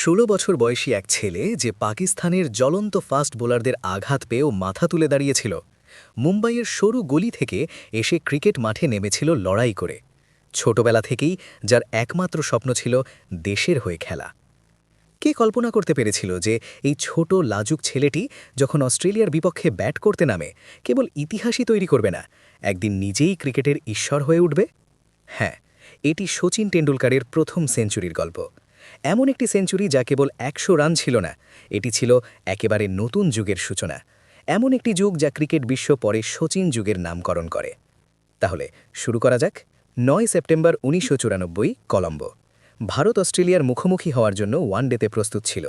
১৬ বছর বয়সী এক ছেলে যে পাকিস্তানের জ্বলন্ত ফাস্ট বোলারদের আঘাত পেয়েও মাথা তুলে দাঁড়িয়েছিল, মুম্বাইয়ের সরু গলি থেকে এসে ক্রিকেট মাঠে নেমেছিল লড়াই করে। ছোটবেলা থেকেই যার একমাত্র স্বপ্ন ছিল দেশের হয়ে খেলা। কে কল্পনা করতে পেরেছিল যে এই ছোট লাজুক ছেলেটি যখন অস্ট্রেলিয়ার বিপক্ষে ব্যাট করতে নামে, কেবল ইতিহাসই তৈরি করবে না, একদিন নিজেই ক্রিকেটের ঈশ্বর হয়ে উঠবে? হ্যাঁ, এটি শচীন টেন্ডুলকারের প্রথম সেঞ্চুরির গল্প। এমন একটি সেঞ্চুরি যা কেবল ১০০ রান ছিল না, এটি ছিল একেবারে নতুন যুগের সূচনা। এমন একটি যুগ যা ক্রিকেট বিশ্ব পরে শচীন যুগের নামকরণ করে। তাহলে শুরু করা যাক। ৯ সেপ্টেম্বর ১৯৯৪, কলম্বো। ভারত অস্ট্রেলিয়ার মুখোমুখি হওয়ার জন্য ওয়ানডেতে প্রস্তুত ছিল।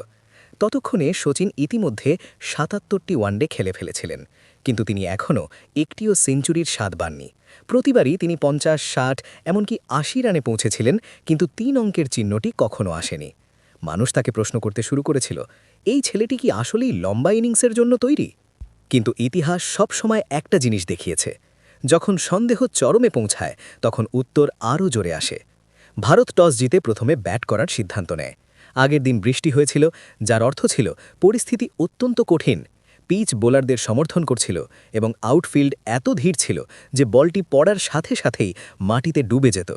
ততক্ষণে শচীন ইতিমধ্যে ৭৭টি ওয়ানডে খেলে ফেলেছিলেন, কিন্তু তিনি এখনও একটিও সেঞ্চুরির স্বাদ পাননি। প্রতিবারই তিনি ৫০, ৬০, এমনকি ৮০ রানে পৌঁছেছিলেন, কিন্তু ৩ অঙ্কের চিহ্নটি কখনো আসেনি। মানুষ তাকে প্রশ্ন করতে শুরু করেছিল, এই ছেলেটি কি আসলেই লম্বা ইনিংসের জন্য তৈরি? কিন্তু ইতিহাস সবসময় একটা জিনিস দেখিয়েছে, যখন সন্দেহ চরমে পৌঁছায় তখন উত্তর আরও জোরে আসে। ভারত টস জিতে প্রথমে ব্যাট করার সিদ্ধান্ত নেয়। আগের দিন বৃষ্টি হয়েছিল, যার অর্থ ছিল পরিস্থিতি অত্যন্ত কঠিন। পিচ বোলারদের সমর্থন করছিল এবং আউটফিল্ড এত ধীর ছিল যে বলটি পড়ার সাথে সাথেই মাটিতে ডুবে যেত।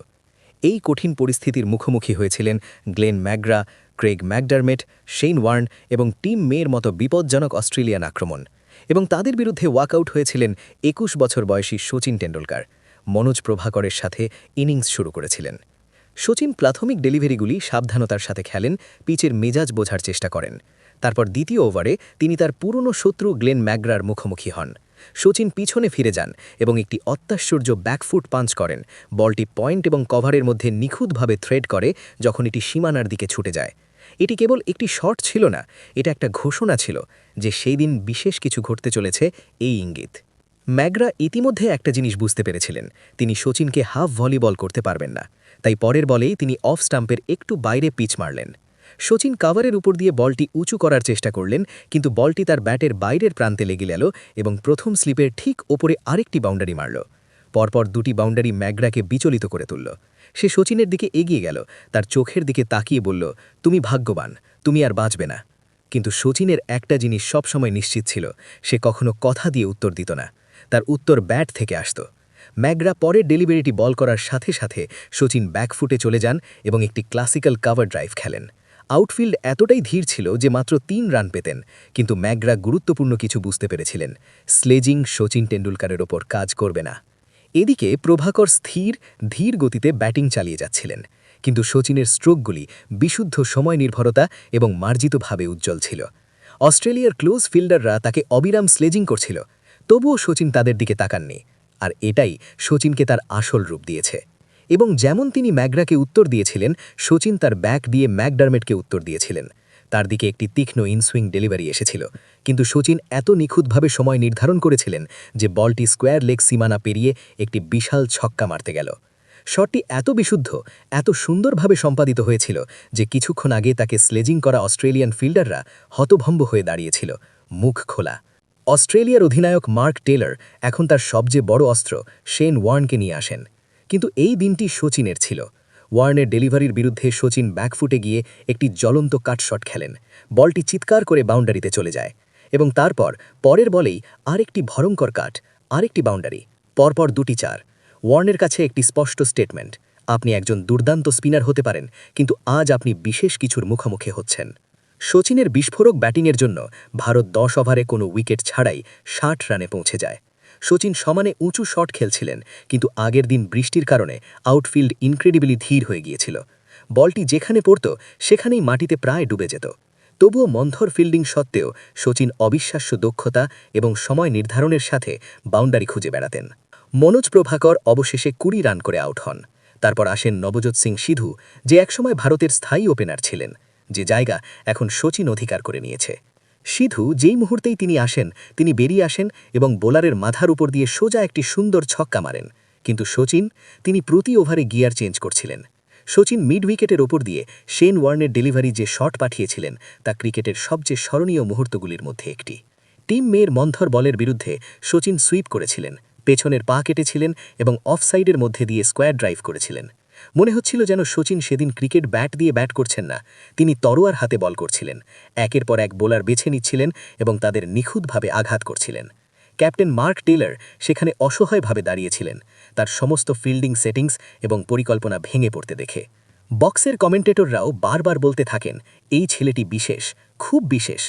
এই কঠিন পরিস্থিতির মুখোমুখি হয়েছিলেন Glenn McGrath, Craig McDermott, Shane Warne এবং টিম মেয়ের মতো বিপজ্জনক অস্ট্রেলিয়ান আক্রমণ। এবং তাদের বিরুদ্ধে ওয়াকআউট হয়েছিলেন ২১ বছর বয়সী শচীন টেন্ডুলকার। মনোজ প্রভাকরের সাথে ইনিংস শুরু করেছিলেন। শচীন প্রাথমিক ডেলিভারিগুলি সাবধানতার সাথে খেলেন, পিচের মেজাজ বোঝার চেষ্টা করেন। তারপর দ্বিতীয় ওভারে তিনি তার পুরনো শত্রু গ্লেন ম্যাকগ্রার মুখোমুখি হন। শচীন পিছনে ফিরে যান এবং একটি অত্যাশ্চর্য ব্যাকফুট পাঞ্চ করেন। বলটি পয়েন্ট এবং কভারের মধ্যে নিখুঁতভাবে থ্রেড করে যখন এটি সীমানার দিকে ছুটে যায়। এটি কেবল একটি শট ছিল না, এটা একটা ঘোষণা ছিল যে সেই দিন বিশেষ কিছু ঘটতে চলেছে, এই ইঙ্গিত। ম্যাকগ্রা ইতিমধ্যে একটা জিনিস বুঝতে পেরেছিলেন, তিনি শচীনকে হাফ ভলিবল করতে পারবেন না। তাই পরের বলেই তিনি অফ স্টাম্পের একটু বাইরে পিচ মারলেন। শচীন কাভারের উপর দিয়ে বলটি উঁচু করার চেষ্টা করলেন, কিন্তু বলটি তার ব্যাটের বাইরের প্রান্তে লেগে গেল এবং প্রথম স্লিপের ঠিক ওপরে আরেকটি বাউন্ডারি মারল। পরপর দুটি বাউন্ডারি ম্যাকগ্রাকে বিচলিত করে তুলল। সে শচীনের দিকে এগিয়ে গেল, তার চোখের দিকে তাকিয়ে বলল, তুমি ভাগ্যবান, তুমি আর বাঁচবে না। কিন্তু শচীনের একটা জিনিস সবসময় নিশ্চিত ছিল, সে কখনো কথা দিয়ে উত্তর দিত না। তার উত্তর ব্যাট থেকে আসত। ম্যাকগ্রা পরের ডেলিভারিটি বল করার সাথে সাথে শচীন ব্যাকফুটে চলে যান এবং একটি ক্লাসিক্যাল কাভার ড্রাইভ খেলেন। আউটফিল্ড এতটাই ধীর ছিল যে মাত্র ৩ রান পেতেন, কিন্তু ম্যাকগ্রা গুরুত্বপূর্ণ কিছু বুঝতে পেরেছিলেন, স্লেজিং শচীন টেন্ডুলকারের ওপর কাজ করবে না। এদিকে প্রভাকর স্থির ধীর গতিতে ব্যাটিং চালিয়ে যাচ্ছিলেন, কিন্তু শচীনের স্ট্রোকগুলি বিশুদ্ধ সময় নির্ভরতা এবং মার্জিতভাবে উজ্জ্বল ছিল। অস্ট্রেলিয়ার ক্লোজ ফিল্ডাররা তাকে অবিরাম স্লেজিং করছিল, তবুও শচীন তাদের দিকে তাকাননি। আর এটাই শচীনকে তার আসল রূপ দিয়েছে। এবং যেমন তিনি ম্যাকগ্রাকে উত্তর দিয়েছিলেন, শচীন তার ব্যাক দিয়ে ম্যাকডারমেটকে উত্তর দিয়েছিলেন। তার দিকে একটি তীক্ষ্ণ ইনসুইং ডেলিভারি এসেছিল, কিন্তু শচীন এত নিখুঁতভাবে সময় নির্ধারণ করেছিলেন যে বলটি স্কোয়ার লেগ সীমানা পেরিয়ে একটি বিশাল ছক্কা মারতে গেল। শটটি এত বিশুদ্ধ, এত সুন্দরভাবে সম্পাদিত হয়েছিল যে কিছুক্ষণ আগে তাকে স্লেজিং করা অস্ট্রেলিয়ান ফিল্ডাররা হতভম্ব হয়ে দাঁড়িয়েছিল, মুখ খোলা। অস্ট্রেলিয়ার অধিনায়ক মার্ক টেলর এখন তার সবচেয়ে বড় অস্ত্র শেন ওয়ার্নকে নিয়ে আসেন। কিন্তু এই দিনটি শচীনের ছিল। ওয়ার্নের ডেলিভারির বিরুদ্ধে শচীন ব্যাকফুটে গিয়ে একটি জ্বলন্ত কাট শট খেলেন। বলটি চিৎকার করে বাউন্ডারিতে চলে যায় এবং তারপর পরের বলেই আরেকটি ভয়ঙ্কর কাট, আরেকটি বাউন্ডারি, পরপর দুটি চার। ওয়ার্নের কাছে একটি স্পষ্ট স্টেটমেন্ট, আপনি একজন দুর্দান্ত স্পিনার হতে পারেন, কিন্তু আজ আপনি বিশেষ কিছুর মুখোমুখি হচ্ছেন। শচীনের বিস্ফোরক ব্যাটিংয়ের জন্য ভারত ১০ ওভারে কোনো উইকেট ছাড়াই ৬০ রানে পৌঁছে যায়। শচীন সমানে উঁচু শট খেলছিলেন, কিন্তু আগের দিন বৃষ্টির কারণে আউটফিল্ড ইনক্রেডিবলি ধীর হয়ে গিয়েছিল। বলটি যেখানে পড়ত সেখানেই মাটিতে প্রায় ডুবে যেত। তবুও মন্থর ফিল্ডিং সত্ত্বেও শচীন অবিশ্বাস্য দক্ষতা এবং সময় নির্ধারণের সাথে বাউন্ডারি খুঁজে বেড়াতেন। মনোজ প্রভাকর অবশেষে ২০ রান করে আউট হন। তারপর আসেন নবজোৎ সিং সিধু, যে একসময় ভারতের স্থায়ী ওপেনার ছিলেন, যে জায়গা এখন শচীন অধিকার করে নিয়েছে। সিধু যেই মুহূর্তেই তিনি আসেন, তিনি বেরিয়ে আসেন এবং বোলারের মাথার উপর দিয়ে সোজা একটি সুন্দর ছক্কা মারেন। কিন্তু শচীন, তিনি প্রতি ওভারে গিয়ার চেঞ্জ করছিলেন। শচীন মিড উইকেটের ওপর দিয়ে শেন ওয়ার্নের ডেলিভারি যে শট পাঠিয়েছিলেন, তা ক্রিকেটের সবচেয়ে স্মরণীয় মুহূর্তগুলির মধ্যে একটি। টিম মেয়ের মন্থর বলের বিরুদ্ধে শচীন সুইপ করেছিলেন, পেছনের পা কেটেছিলেন এবং অফসাইডের মধ্যে দিয়ে স্কোয়ার ড্রাইভ করেছিলেন। মনে হচ্ছিল যেন সচিন সেদিন ক্রিকেট ব্যাট দিয়ে ব্যাট করছেন না, তিনি তরোয়ার হাতে বল করছিলেন, একের পর এক বোলার বেছে নিচ্ছিলেন এবং তাদের নিখুঁতভাবে আঘাত করছিলেন। ক্যাপ্টেন মার্ক টেলর সেখানে অসহায়ভাবে দাঁড়িয়েছিলেন, তার সমস্ত ফিল্ডিং সেটিংস এবং পরিকল্পনা ভেঙে পড়তে দেখে। বক্সের কমেন্টেটররাও বারবার বলতে থাকেন, এই ছেলেটি বিশেষ, খুব বিশেষ।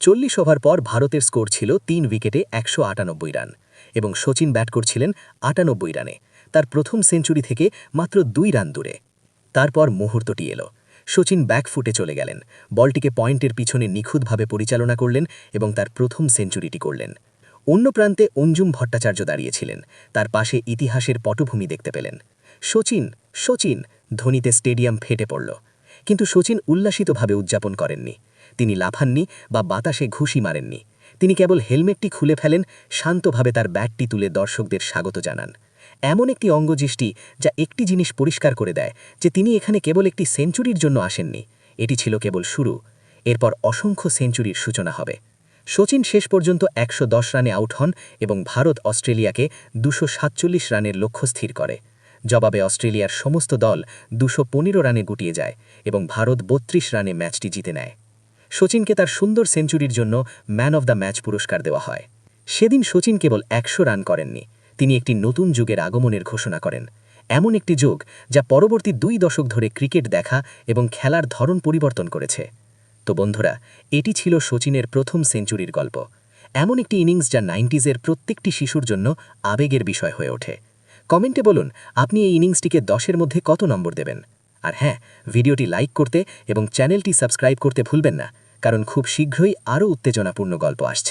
40 ওভার পর ভারতের স্কোর ছিল 3 উইকেটে 198 রান এবং সচিন ব্যাট করছিলেন 98 রানে, তার প্রথম সেঞ্চুরি থেকে মাত্র 2 রান দূরে। তারপর মুহূর্তটি এলো, সচিন ব্যাকফুটে চলে গেলেন, বলটিকে পয়েন্টের পিছনে নিখুঁতভাবে পরিচালনা করলেন এবং তার প্রথম সেঞ্চুরিটি করলেন। অন্য প্রান্তে অঞ্জুম ভট্টাচার্য দাঁড়িয়েছিলেন, তার পাশে ইতিহাসের পটভূমি দেখতে পেলেন। সচিন, সচিন ধ্বনিতে স্টেডিয়াম ফেটে পড়ল, কিন্তু সচিন উল্লাসিতভাবে উদযাপন করেননি, তিনি লাফাননি বা বাতাসে ঘুষি মারেননি, তিনি কেবল হেলমেটটি খুলে ফেলেন, শান্তভাবে তার ব্যাটটি তুলে দর্শকদের স্বাগত জানান। এমন একটি অঙ্গদৃষ্টি যা একটি জিনিস পরিষ্কার করে দেয় যে তিনি এখানে কেবল একটি সেঞ্চুরির জন্য আসেননি, এটি ছিল কেবল শুরু, এরপর অসংখ্য সেঞ্চুরির সূচনা হবে। সচিন শেষ পর্যন্ত 110 রানে আউট হন এবং ভারত অস্ট্রেলিয়াকে 247 রানের লক্ষ্য স্থির করে। জবাবে অস্ট্রেলিয়ার সমস্ত দল 215 রানে গুটিয়ে যায় এবং ভারত 32 রানে ম্যাচটি জিতে নেয়। সচিনকে তার সুন্দর সেঞ্চুরির জন্য ম্যান অব দ্য ম্যাচ পুরস্কার দেওয়া হয়। সেদিন সচিন কেবল 100 রান করেননি, তিনি একটি নতুন যুগের আগমনের ঘোষণা করেন, এমন একটি যুগ যা পরবর্তী 2 দশক ধরে ক্রিকেট দেখা এবং খেলার ধরন পরিবর্তন করেছে। তো বন্ধুরা, এটি ছিল সচিনের প্রথম সেঞ্চুরির গল্প, এমন একটি ইনিংস যা 90s-এর প্রত্যেকটি শিশুর জন্য আবেগের বিষয় হয়ে ওঠে। কমেন্টে বলুন আপনি এই ইনিংসটিকে 10-এর মধ্যে কত নম্বর দেবেন। আর হ্যাঁ, ভিডিওটি লাইক করতে এবং চ্যানেলটি সাবস্ক্রাইব করতে ভুলবেন না, কারণ খুব শীঘ্রই আরও উত্তেজনাপূর্ণ গল্প আসছে।